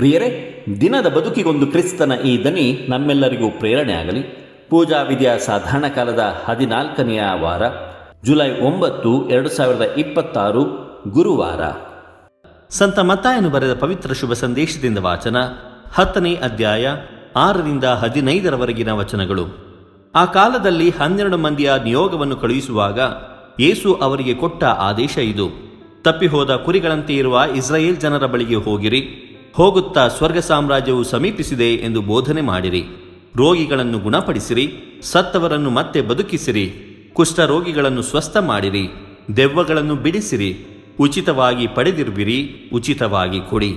ಪ್ರಿಯರೇ, ದಿನದ ಬದುಕಿಗೊಂದು ಕ್ರಿಸ್ತನ ಈ ದನಿ ನಮ್ಮೆಲ್ಲರಿಗೂ ಪ್ರೇರಣೆ ಆಗಲಿ. ಪೂಜಾ ವಿಧಿಯ ಸಾಧಾರಣ ಕಾಲದ 14ನೆಯ ವಾರ, ಜುಲೈ 9, 2026, ಗುರುವಾರ. ಸಂತ ಮತ್ತಾಯನು ಬರೆದ ಪವಿತ್ರ ಶುಭ ಸಂದೇಶದಿಂದ ವಾಚನ. 10ನೇ ಅಧ್ಯಾಯ 6ರಿಂದ 15ರವರೆಗಿನ ವಚನಗಳು. ಆ ಕಾಲದಲ್ಲಿ 12 ಮಂದಿಯ ನಿಯೋಗವನ್ನು ಕಳುಹಿಸುವಾಗ ಯೇಸು ಅವರಿಗೆ ಕೊಟ್ಟ ಆದೇಶ ಇದು: ತಪ್ಪಿಹೋದ ಕುರಿಗಳಂತೆ ಇರುವ ಇಸ್ರಾಯೇಲ್ ಜನರ ಬಳಿಗೆ ಹೋಗಿರಿ. ಹೋಗುತ್ತಾ ಸ್ವರ್ಗ ಸಾಮ್ರಾಜ್ಯವು ಸಮೀಪಿಸಿದೆ ಎಂದು ಬೋಧನೆ ಮಾಡಿರಿ. ರೋಗಿಗಳನ್ನು ಗುಣಪಡಿಸಿರಿ, ಸತ್ತವರನ್ನು ಮತ್ತೆ ಬದುಕಿಸಿರಿ, ಕುಷ್ಠರೋಗಿಗಳನ್ನು ಸ್ವಸ್ಥ ಮಾಡಿರಿ, ದೆವ್ವಗಳನ್ನು ಬಿಡಿಸಿರಿ. ಉಚಿತವಾಗಿ ಪಡೆದಿರುವಿರಿ, ಉಚಿತವಾಗಿ ಕೊಡಿ.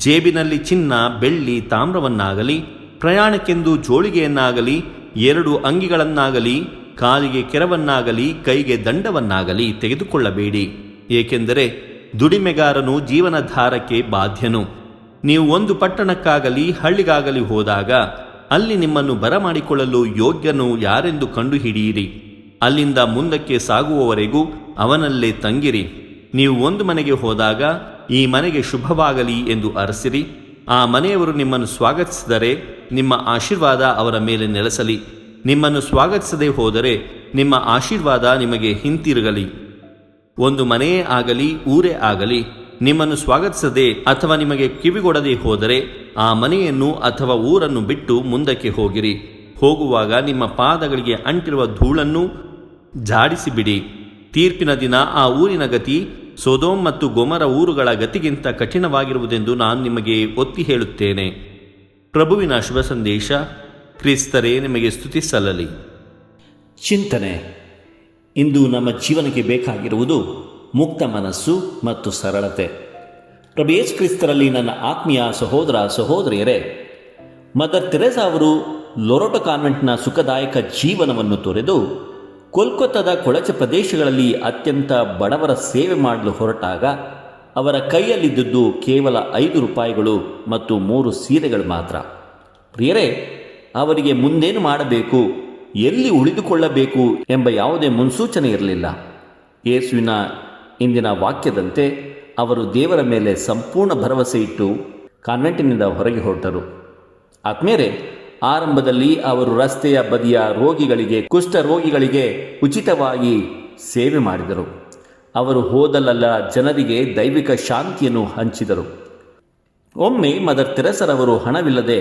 ಜೇಬಿನಲ್ಲಿ ಚಿನ್ನ, ಬೆಳ್ಳಿ, ತಾಮ್ರವನ್ನಾಗಲಿ, ಪ್ರಯಾಣಕ್ಕೆಂದು ಜೋಳಿಗೆಯನ್ನಾಗಲಿ, 2 ಅಂಗಿಗಳನ್ನಾಗಲಿ, ಕಾಲಿಗೆ ಕೆರವನ್ನಾಗಲಿ, ಕೈಗೆ ದಂಡವನ್ನಾಗಲಿ ತೆಗೆದುಕೊಳ್ಳಬೇಡಿ. ಏಕೆಂದರೆ ದುಡಿಮೆಗಾರನು ಜೀವನಾಧಾರಕ್ಕೆ ಬಾಧ್ಯನು. ನೀವು ಒಂದು ಪಟ್ಟಣಕ್ಕಾಗಲಿ ಹಳ್ಳಿಗಾಗಲಿ ಹೋದಾಗ ಅಲ್ಲಿ ನಿಮ್ಮನ್ನು ಬರಮಾಡಿಕೊಳ್ಳಲು ಯೋಗ್ಯನು ಯಾರೆಂದು ಕಂಡುಹಿಡಿಯಿರಿ. ಅಲ್ಲಿಂದ ಮುಂದಕ್ಕೆ ಸಾಗುವವರೆಗೂ ಅವನಲ್ಲೇ ತಂಗಿರಿ. ನೀವು ಒಂದು ಮನೆಗೆ ಹೋದಾಗ ಈ ಮನೆಗೆ ಶುಭವಾಗಲಿ ಎಂದು ಅರಸಿರಿ. ಆ ಮನೆಯವರು ನಿಮ್ಮನ್ನು ಸ್ವಾಗತಿಸಿದರೆ ನಿಮ್ಮ ಆಶೀರ್ವಾದ ಅವರ ಮೇಲೆ ನೆಲೆಸಲಿ. ನಿಮ್ಮನ್ನು ಸ್ವಾಗತಿಸದೆ ಹೋದರೆ ನಿಮ್ಮ ಆಶೀರ್ವಾದ ನಿಮಗೆ ಹಿಂತಿರುಗಲಿ. ಒಂದು ಮನೆಯೇ ಆಗಲಿ ಊರೇ ಆಗಲಿ ನಿಮ್ಮನ್ನು ಸ್ವಾಗತಿಸದೆ ಅಥವಾ ನಿಮಗೆ ಕಿವಿಗೊಡದೆ ಹೋದರೆ ಆ ಮನೆಯನ್ನು ಅಥವಾ ಊರನ್ನು ಬಿಟ್ಟು ಮುಂದಕ್ಕೆ ಹೋಗಿರಿ. ಹೋಗುವಾಗ ನಿಮ್ಮ ಪಾದಗಳಿಗೆ ಅಂಟಿರುವ ಧೂಳನ್ನು ಜಾಡಿಸಿಬಿಡಿ. ತೀರ್ಪಿನ ದಿನ ಆ ಊರಿನ ಗತಿ ಸೊದೋಮ್ ಮತ್ತು ಗೊಮರ ಊರುಗಳ ಗತಿಗಿಂತ ಕಠಿಣವಾಗಿರುವುದೆಂದು ನಾನು ನಿಮಗೆ ಒತ್ತಿ ಹೇಳುತ್ತೇನೆ. ಪ್ರಭುವಿನ ಶುಭ ಸಂದೇಶ. ಕ್ರಿಸ್ತರೇ ನಿಮಗೆ ಸ್ತುತಿ ಸಲ್ಲಲಿ. ಚಿಂತನೆ. ಇಂದು ನಮ್ಮ ಜೀವನಕ್ಕೆ ಬೇಕಾಗಿರುವುದು ಮುಕ್ತ ಮನಸ್ಸು ಮತ್ತು ಸರಳತೆ. ಪ್ರಭು ಯೇಸು ಕ್ರಿಸ್ತರಲ್ಲಿ ನನ್ನ ಆತ್ಮೀಯ ಸಹೋದರ ಸಹೋದರಿಯರೇ, ಮದರ್ ತೆರೇಸಾ ಅವರು ಲೊರೊಟೊ ಕಾನ್ವೆಂಟ್ನ ಸುಖದಾಯಕ ಜೀವನವನ್ನು ತೊರೆದು ಕೋಲ್ಕತ್ತಾದ ಕೊಳಚೆ ಪ್ರದೇಶಗಳಲ್ಲಿ ಅತ್ಯಂತ ಬಡವರ ಸೇವೆ ಮಾಡಲು ಹೊರಟಾಗ ಅವರ ಕೈಯಲ್ಲಿದ್ದುದು ಕೇವಲ 5 ರೂಪಾಯಿಗಳು ಮತ್ತು 3 ಸೀರೆಗಳು ಮಾತ್ರ. ಪ್ರಿಯರೇ, ಅವರಿಗೆ ಮುಂದೇನು ಮಾಡಬೇಕು, ಎಲ್ಲಿ ಉಳಿದುಕೊಳ್ಳಬೇಕು ಎಂಬ ಯಾವುದೇ ಮುನ್ಸೂಚನೆ ಇರಲಿಲ್ಲ. ಯೇಸುವಿನ ಇಂದಿನ ವಾಕ್ಯದಂತೆ ಅವರು ದೇವರ ಮೇಲೆ ಸಂಪೂರ್ಣ ಭರವಸೆ ಇಟ್ಟು ಕಾನ್ವೆಂಟಿನಿಂದ ಹೊರಗೆ ಹೊರಟರು. ಆತ್ಮೇರೆ, ಆರಂಭದಲ್ಲಿ ಅವರು ರಸ್ತೆಯ ಬದಿಯ ರೋಗಿಗಳಿಗೆ, ಕುಷ್ಠ ರೋಗಿಗಳಿಗೆ ಉಚಿತವಾಗಿ ಸೇವೆ ಮಾಡಿದರು. ಅವರು ಹೋದಲ್ಲೆಲ್ಲ ಜನರಿಗೆ ದೈವಿಕ ಶಾಂತಿಯನ್ನು ಹಂಚಿದರು. ಒಮ್ಮೆ ಮದರ್ ತೆರೇಸರವರು ಹಣವಿಲ್ಲದೆ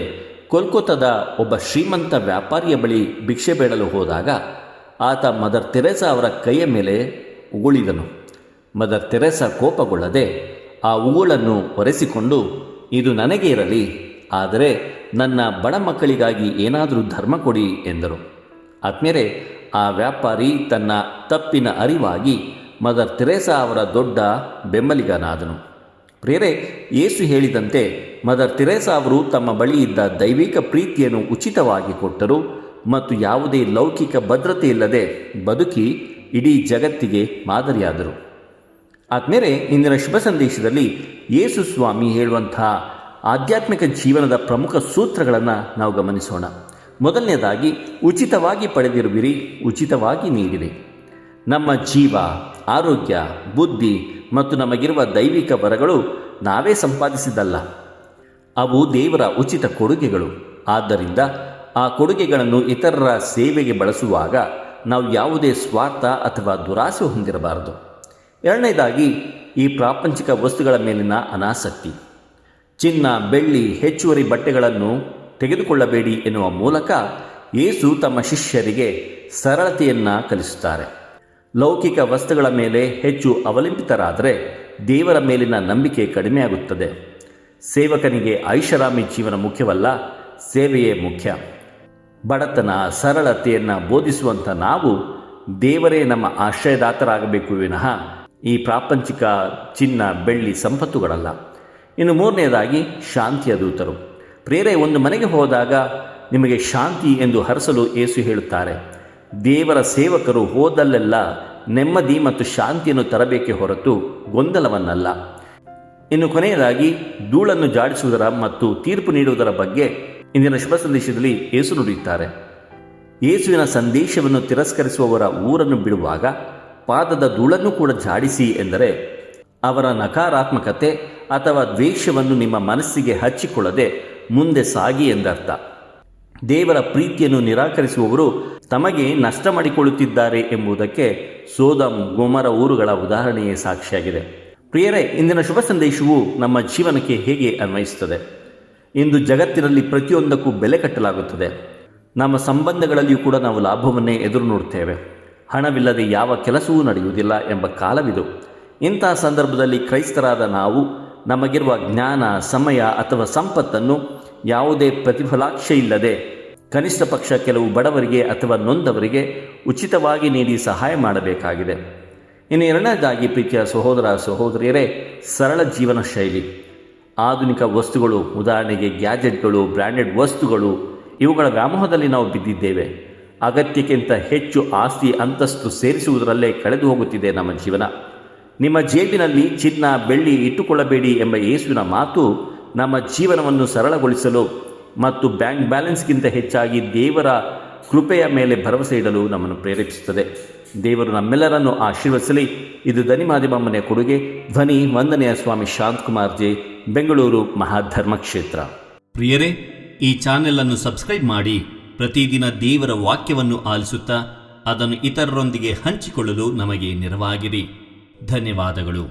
ಕೋಲ್ಕತ್ತಾದ ಒಬ್ಬ ಶ್ರೀಮಂತ ವ್ಯಾಪಾರಿಯ ಬಳಿ ಭಿಕ್ಷೆ ಬೇಡಲು ಹೋದಾಗ ಆತ ಮದರ್ ತೆರೇಸಾ ಅವರ ಕೈಯ ಮೇಲೆ ಉಗುಳಿದನು. ಮದರ್ ತೆರೇಸಾ ಕೋಪಗೊಳ್ಳದೆ ಆ ಉಗುಳನ್ನು ಒರೆಸಿಕೊಂಡು, ಇದು ನನಗೆ ಇರಲಿ, ಆದರೆ ನನ್ನ ಬಡ ಮಕ್ಕಳಿಗಾಗಿ ಏನಾದರೂ ಧರ್ಮ ಕೊಡಿ ಎಂದರು. ಆದ್ಮೇಲೆ ಆ ವ್ಯಾಪಾರಿ ತನ್ನ ತಪ್ಪಿನ ಅರಿವಾಗಿ ಮದರ್ ತೆರೇಸಾ ಅವರ ದೊಡ್ಡ ಬೆಂಬಲಿಗನಾದನು. ಪ್ರಿಯರೇ, ಯೇಸು ಹೇಳಿದಂತೆ ಮದರ್ ತೆರೇಸಾ ಅವರು ತಮ್ಮ ಬಳಿ ಇದ್ದ ದೈವಿಕ ಪ್ರೀತಿಯನ್ನು ಉಚಿತವಾಗಿ ಕೊಟ್ಟರು ಮತ್ತು ಯಾವುದೇ ಲೌಕಿಕ ಭದ್ರತೆ ಇಲ್ಲದೆ ಬದುಕಿ ಇಡೀ ಜಗತ್ತಿಗೆ ಮಾದರಿಯಾದರು. ಆದ್ಮೇಲೆ ಇಂದಿನ ಶುಭ ಸಂದೇಶದಲ್ಲಿ ಯೇಸು ಸ್ವಾಮಿ ಹೇಳುವಂತಹ ಆಧ್ಯಾತ್ಮಿಕ ಜೀವನದ ಪ್ರಮುಖ ಸೂತ್ರಗಳನ್ನು ನಾವು ಗಮನಿಸೋಣ. ಮೊದಲನೇದಾಗಿ, ಉಚಿತವಾಗಿ ಪಡೆದಿರುವಿರಿ, ಉಚಿತವಾಗಿ ನೀಡಿರಿ. ನಮ್ಮ ಜೀವ, ಆರೋಗ್ಯ, ಬುದ್ಧಿ ಮತ್ತು ನಮಗಿರುವ ದೈವಿಕ ವರಗಳು ನಾವೇ ಸಂಪಾದಿಸಿದ್ದಲ್ಲ. ಅವು ದೇವರ ಉಚಿತ ಕೊಡುಗೆಗಳು. ಆದ್ದರಿಂದ ಆ ಕೊಡುಗೆಗಳನ್ನು ಇತರರ ಸೇವೆಗೆ ಬಳಸುವಾಗ ನಾವು ಯಾವುದೇ ಸ್ವಾರ್ಥ ಅಥವಾ ದುರಾಸೆ ಹೊಂದಿರಬಾರದು. ಎರಡನೇದಾಗಿ, ಈ ಪ್ರಾಪಂಚಿಕ ವಸ್ತುಗಳ ಮೇಲಿನ ಅನಾಸಕ್ತಿ. ಚಿನ್ನ, ಬೆಳ್ಳಿ, ಹೆಚ್ಚುವರಿ ಬಟ್ಟೆಗಳನ್ನು ತೆಗೆದುಕೊಳ್ಳಬೇಡಿ ಎನ್ನುವ ಮೂಲಕ ಯೇಸು ತಮ್ಮ ಶಿಷ್ಯರಿಗೆ ಸರಳತೆಯನ್ನು ಕಲಿಸುತ್ತಾರೆ. ಲೌಕಿಕ ವಸ್ತುಗಳ ಮೇಲೆ ಹೆಚ್ಚು ಅವಲಂಬಿತರಾದರೆ ದೇವರ ಮೇಲಿನ ನಂಬಿಕೆ ಕಡಿಮೆಯಾಗುತ್ತದೆ. ಸೇವಕನಿಗೆ ಐಷಾರಾಮಿ ಜೀವನ ಮುಖ್ಯವಲ್ಲ, ಸೇವೆಯೇ ಮುಖ್ಯ. ಬಡತನ, ಸರಳತೆಯನ್ನು ಬೋಧಿಸುವಂಥ ನಾವು ದೇವರೇ ನಮ್ಮ ಆಶ್ರಯದಾತರಾಗಬೇಕು ವಿನಃ ಈ ಪ್ರಾಪಂಚಿಕ ಚಿನ್ನ, ಬೆಳ್ಳಿ ಸಂಪತ್ತುಗಳಲ್ಲ. ಇನ್ನು ಮೂರನೇದಾಗಿ, ಶಾಂತಿಯ ದೂತರು. ಪ್ರೇರೆ, ಒಂದು ಮನೆಗೆ ಹೋದಾಗ ನಿಮಗೆ ಶಾಂತಿ ಎಂದು ಹರಸಲು ಯೇಸು ಹೇಳುತ್ತಾರೆ. ದೇವರ ಸೇವಕರು ಹೋದಲ್ಲೆಲ್ಲ ನೆಮ್ಮದಿ ಮತ್ತು ಶಾಂತಿಯನ್ನು ತರಬೇಕೆ ಹೊರತು ಗೊಂದಲವನ್ನಲ್ಲ. ಇನ್ನು ಕೊನೆಯದಾಗಿ, ಧೂಳನ್ನು ಜಾಡಿಸುವುದರ ಮತ್ತು ತೀರ್ಪು ನೀಡುವುದರ ಬಗ್ಗೆ ಇಂದಿನ ಶುಭ ಸಂದೇಶದಲ್ಲಿ ಯೇಸು ನುಡಿಯುತ್ತಾರೆ. ಯೇಸುವಿನ ಸಂದೇಶವನ್ನು ತಿರಸ್ಕರಿಸುವವರ ಊರನ್ನು ಬಿಡುವಾಗ ಪಾದದ ಧೂಳನ್ನು ಕೂಡ ಜಾಡಿಸಿ ಎಂದರೆ ಅವರ ನಕಾರಾತ್ಮಕತೆ ಅಥವಾ ದ್ವೇಷವನ್ನು ನಿಮ್ಮ ಮನಸ್ಸಿಗೆ ಹಚ್ಚಿಕೊಳ್ಳದೆ ಮುಂದೆ ಸಾಗಿ ಎಂದರ್ಥ. ದೇವರ ಪ್ರೀತಿಯನ್ನು ನಿರಾಕರಿಸುವವರು ತಮಗೆ ನಷ್ಟ ಮಾಡಿಕೊಳ್ಳುತ್ತಿದ್ದಾರೆ ಎಂಬುದಕ್ಕೆ ಸೋದಮ್ ಗೊಮರ ಊರುಗಳ ಉದಾಹರಣೆಯೇ ಸಾಕ್ಷಿಯಾಗಿದೆ. ಪ್ರಿಯರೇ, ಇಂದಿನ ಶುಭ ಸಂದೇಶವು ನಮ್ಮ ಜೀವನಕ್ಕೆ ಹೇಗೆ ಅನ್ವಯಿಸುತ್ತದೆ? ಇಂದು ಜಗತ್ತಿನಲ್ಲಿ ಪ್ರತಿಯೊಂದಕ್ಕೂ ಬೆಲೆ ಕಟ್ಟಲಾಗುತ್ತದೆ. ನಮ್ಮ ಸಂಬಂಧಗಳಲ್ಲಿಯೂ ಕೂಡ ನಾವು ಲಾಭವನ್ನೇ ಎದುರು ನೋಡುತ್ತೇವೆ. ಹಣವಿಲ್ಲದೆ ಯಾವ ಕೆಲಸವೂ ನಡೆಯುವುದಿಲ್ಲ ಎಂಬ ಕಾಲವಿದು. ಇಂತಹ ಸಂದರ್ಭದಲ್ಲಿ ಕ್ರೈಸ್ತರಾದ ನಾವು ನಮಗಿರುವ ಜ್ಞಾನ, ಸಮಯ ಅಥವಾ ಸಂಪತ್ತನ್ನು ಯಾವುದೇ ಪ್ರತಿಫಲಾಕ್ಷೆ ಇಲ್ಲದೆ ಕನಿಷ್ಠ ಪಕ್ಷ ಕೆಲವು ಬಡವರಿಗೆ ಅಥವಾ ನೊಂದವರಿಗೆ ಉಚಿತವಾಗಿ ನೀಡಿ ಸಹಾಯ ಮಾಡಬೇಕಾಗಿದೆ. ಇನ್ನು ಎರಡನೇದಾಗಿ, ಪ್ರೀತಿಯ ಸಹೋದರ ಸಹೋದರಿಯರೇ, ಸರಳ ಜೀವನ ಶೈಲಿ. ಆಧುನಿಕ ವಸ್ತುಗಳು, ಉದಾಹರಣೆಗೆ ಗ್ಯಾಜೆಟ್ಗಳು, ಬ್ರ್ಯಾಂಡೆಡ್ ವಸ್ತುಗಳು, ಇವುಗಳ ವ್ಯಾಮೋಹದಲ್ಲಿ ನಾವು ಬಿದ್ದಿದ್ದೇವೆ. ಅಗತ್ಯಕ್ಕಿಂತ ಹೆಚ್ಚು ಆಸ್ತಿ ಅಂತಸ್ತು ಸೇರಿಸುವುದರಲ್ಲೇ ಕಳೆದು ಹೋಗುತ್ತಿದೆ ನಮ್ಮ ಜೀವನ. ನಿಮ್ಮ ಜೇಬಿನಲ್ಲಿ ಚಿನ್ನ, ಬೆಳ್ಳಿ ಇಟ್ಟುಕೊಳ್ಳಬೇಡಿ ಎಂಬ ಯೇಸುವಿನ ಮಾತು ನಮ್ಮ ಜೀವನವನ್ನು ಸರಳಗೊಳಿಸಲು ಮತ್ತು ಬ್ಯಾಂಕ್ ಬ್ಯಾಲೆನ್ಸ್ಗಿಂತ ಹೆಚ್ಚಾಗಿ ದೇವರ ಕೃಪೆಯ ಮೇಲೆ ಭರವಸೆ ಇಡಲು ನಮ್ಮನ್ನು ಪ್ರೇರೇಪಿಸುತ್ತದೆ. ದೇವರು ನಮ್ಮೆಲ್ಲರನ್ನು ಆಶೀರ್ವದಿಸಲಿ. ಇದು ಧ್ವನಿ ಮಾಧ್ಯಮ ಮನೆಯ ಕೊಡುಗೆ. ಧ್ವನಿ ವಂದನೆಯ ಸ್ವಾಮಿ ಶಾಂತಕುಮಾರ್ ಜೆ, ಬೆಂಗಳೂರು ಮಹಾಧರ್ಮ ಕ್ಷೇತ್ರ. ಪ್ರಿಯರೇ, ಈ ಚಾನೆಲ್ ಅನ್ನು ಸಬ್ಸ್ಕ್ರೈಬ್ ಮಾಡಿ ಪ್ರತಿದಿನ ದೇವರ ವಾಕ್ಯವನ್ನು ಆಲಿಸುತ್ತಾ ಅದನ್ನು ಇತರರೊಂದಿಗೆ ಹಂಚಿಕೊಳ್ಳಲು ನಮಗೆ ನೆರವಾಗಿರಿ. ಧನ್ಯವಾದಗಳು.